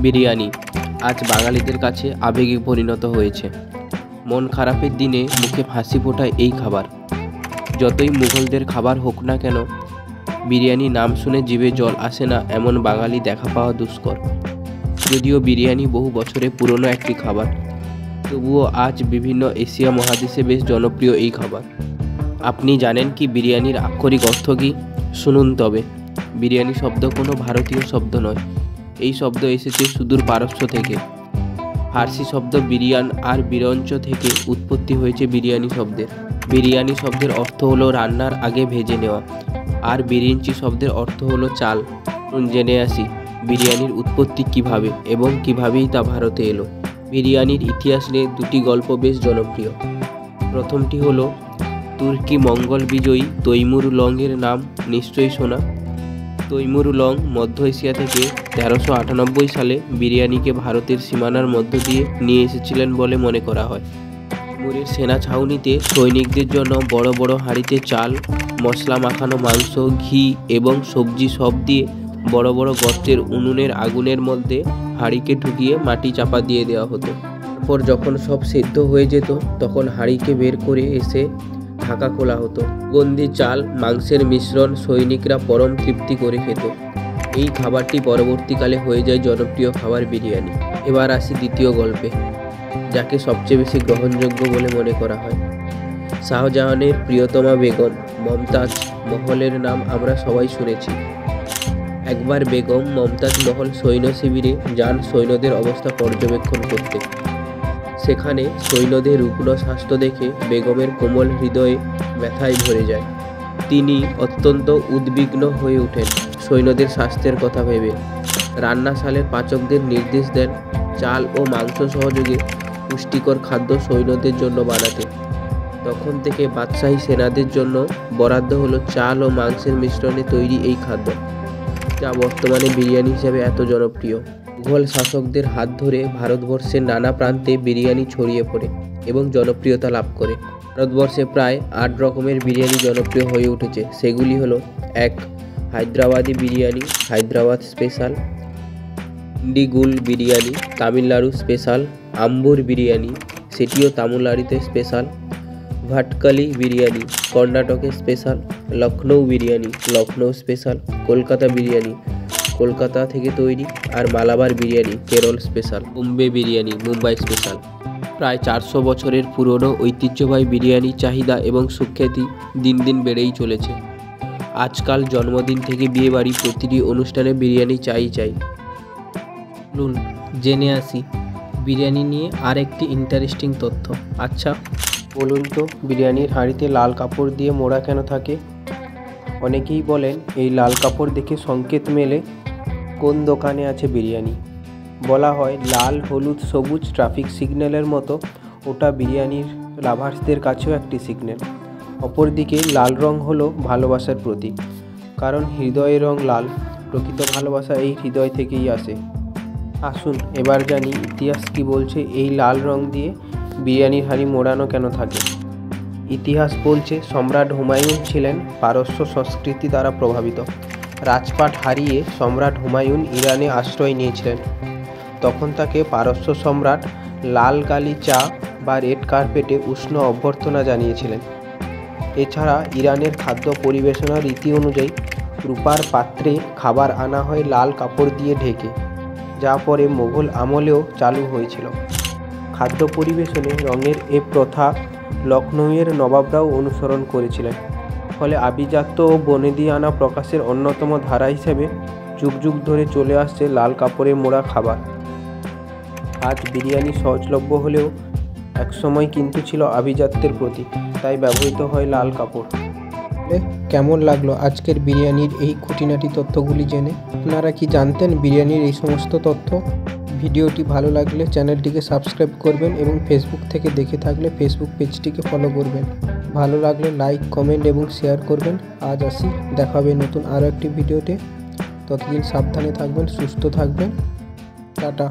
বিরিয়ানি আজ বাঙালিদের কাছে আবেগে পরিণত হয়েছে। মন খারাপের দিনে মুখে হাসি ফোটায় এই খাবার। যতই মুঘলদের খাবার হোক না কেন, বিরিয়ানি নাম শুনে জিভে জল আসে না এমন বাঙালি দেখা পাওয়া দুষ্কর। যদিও বিরিয়ানি বহু বছরের পুরনো একটি খাবার, তবুও আজ বিভিন্ন এশিয়া মহাদেশে বেশ জনপ্রিয় এই খাবার। আপনি জানেন কি বিরিয়ানির আক্ষরিক অর্থ কী? শুনুন তবে। বিরিয়ানি শব্দ কোনো ভারতীয় শব্দ নয়। এই শব্দ এসেছে সুদূর পারস্য থেকে। ফার্সি শব্দ বিরিয়ান আর বিরঞ্চ থেকে উৎপত্তি হয়েছে বিরিয়ানি শব্দের। বিরিয়ানি শব্দের অর্থ হলো রান্নার আগে ভেজে নেওয়া, আর বিরিঞ্চি শব্দের অর্থ হলো চাল। জেনে আসি বিরিয়ানির উৎপত্তি কিভাবে এবং কিভাবেই তা ভারতে এলো। বিরিয়ানির ইতিহাস নিয়ে দুটি গল্প বেশ জনপ্রিয়। প্রথমটি হলো তুর্কি মঙ্গল বিজয়ী তৈমুর লংয়ের নাম নিশ্চয়ই শোনা। তৈমুর লং মধ্য এশিয়া থেকে 1398 সালে বিরিয়ানিকে ভারতের সীমানার মধ্য দিয়ে নিয়ে এসেছিলেন বলে মনে করা হয়। তৈমুরের সেনা ছাউনিতে সৈনিকদের জন্য বড় বড় হাঁড়িতে চাল, মশলা মাখানো মাংস, ঘি এবং সবজি সব দিয়ে বড় বড় গর্তের উনুনের আগুনের মধ্যে হাঁড়িকে ঢুকিয়ে মাটি চাপা দিয়ে দেওয়া হতো। তারপর যখন সব সেদ্ধ হয়ে যেত তখন হাঁড়িকে বের করে এসে ঢাকা খোলা হতো। গন্ধি চাল মাংসের মিশ্রণ সৈনিকরা পরম তৃপ্তি করে খেত। এই খাবারটি পরবর্তীকালে হয়ে যায় জনপ্রিয় খাবার বিরিয়ানি। এবার আসি দ্বিতীয় গল্পে, যাকে সবচেয়ে বেশি গ্রহণযোগ্য বলে মনে করা হয়। শাহজাহানের প্রিয়তমা বেগম মমতাজ মহলের নাম আমরা সবাই শুনেছি। একবার বেগম মমতাজ মহল সৈন্য শিবিরে যান সৈন্যদের অবস্থা পর্যবেক্ষণ করতে। সেখানে সৈন্যদের রুগ্ন স্বাস্থ্য দেখে বেগমের কোমল হৃদয়ে ব্যথায় ভরে যায়। তিনি অত্যন্ত উদ্বিগ্ন হয়ে ওঠেন সৈন্যদের স্বাস্থ্যের কথা ভেবে। রান্নাশালের পাচকদের নির্দেশ দেন চাল ও মাংস সহযোগে পুষ্টিকর খাদ্য সৈন্যদের জন্য বানাতে। তখন থেকে বাদশাহী সেনাদের জন্য বরাদ্দ হলো চাল ও মাংসের মিশ্রণে তৈরি এই খাদ্য, যা বর্তমানে বিরিয়ানি হিসেবে এত জনপ্রিয়। মুঘল শাসকদের হাত ধরে ভারতবর্ষের নানা প্রান্তে বিরিয়ানি ছড়িয়ে পড়ে এবং জনপ্রিয়তা লাভ করে। ভারতবর্ষে প্রায় 8 রকমের বিরিয়ানি জনপ্রিয় হয়ে উঠেছে। সেগুলি হলো: 1. হায়দ্রাবাদি বিরিয়ানি, হায়দ্রাবাদ স্পেশাল; ইন্ডিগুল বিরিয়ানি, তামিলনাড়ু স্পেশাল; আম্বুর বিরিয়ানি, সেটিও তামিলনাড়ুতে স্পেশাল; ভাটকালি বিরিয়ানি, কর্ণাটকে স্পেশাল; লখনৌ বিরিয়ানি, লখনৌ স্পেশাল; কলকাতা বিরিয়ানি, কলকাতা থেকে তৈরি; আর মালাবার বিরিয়ানি, কেরল স্পেশাল; বোম্বে বিরিয়ানি, মুম্বাই স্পেশাল। প্রায় 400 বছরের পুরনো ঐতিহ্যবাহী বিরিয়ানির চাহিদা এবং সুখ্যাতি দিন দিন বেড়েই চলেছে। আজকাল জন্মদিন থেকে বিয়েবাড়ি প্রতিটি অনুষ্ঠানে বিরিয়ানি চাই। চলুন জেনে আসি বিরিয়ানি নিয়ে আরেকটি ইন্টারেস্টিং তথ্য। আচ্ছা বলুন তো, বিরিয়ানির হাঁড়িতে লাল কাপড় দিয়ে মোড়া কেন থাকে? অনেকেই বলেন এই লাল কাপড় দেখে সংকেত মেলে কোন দোকানে আছে বিরিয়ানি। বলা হয় লাল, হলুদ, সবুজ ট্রাফিক সিগন্যালের মতো ওটা বিরিয়ানির লাভার্সদের কাছেও একটি সিগন্যাল। অপরদিকে লাল রং হলো ভালোবাসার প্রতীক, কারণ হৃদয়ের রং লাল। প্রকৃত ভালোবাসা এই হৃদয় থেকেই আসে। আসুন এবার জানি ইতিহাস কি বলছে এই লাল রং দিয়ে বিরিয়ানির হাঁড়ি মোড়ানো কেন থাকে। ইতিহাস বলছে সম্রাট হুমায়ুন ছিলেন পারস্য সংস্কৃতি দ্বারা প্রভাবিত। রাজপাট হারিয়ে সম্রাট হুমায়ুন ইরানে আশ্রয় নিয়েছিলেন। তখন তাকে পারস্য সম্রাট লাল কালি চা বা রেড কার্পেটে উষ্ণ অভ্যর্থনা জানিয়েছিলেন। এছাড়া ইরানের খাদ্য পরিবেশনার রীতি অনুযায়ী রূপার পাত্রে খাবার আনা হয় লাল কাপড় দিয়ে ঢেকে, যা পরে মোগল আমলেও চালু হয়েছিল। খাদ্য পরিবেশনে রঙের এ প্রথা লখনৌয়ের নবাবরাও অনুসরণ করেছিলেন। ফলে আভিজাত্য ও বনেদিয়ানা প্রকাশের অন্যতম ধারা হিসেবে যুগ যুগ ধরে চলে আসছে লাল কাপড়ে মোড়া খাবার। আজ বিরিয়ানি সহজলভ্য হলেও একসময় কিন্তু ছিল আভিজাত্যের প্রতীক, তাই ব্যবহৃত হয় লাল কাপড়। কেমন লাগলো আজকের বিরিয়ানির এই খুঁটিনাটি তথ্যগুলি জেনে? আপনারা কি জানতেন বিরিয়ানির এই সমস্ত তথ্য? ভিডিওটি ভালো লাগলে চ্যানেলটিকে সাবস্ক্রাইব করবেন এবং ফেসবুক থেকে দেখে থাকলে ফেসবুক পেজটিকে ফলো করবেন। ভালো লাগলে লাইক, কমেন্ট এবং শেয়ার করবেন। আজ আসি, দেখা হবে নতুন আরও একটি ভিডিওতে। ততদিন সাবধানে থাকবেন, সুস্থ থাকবেন। টাটা।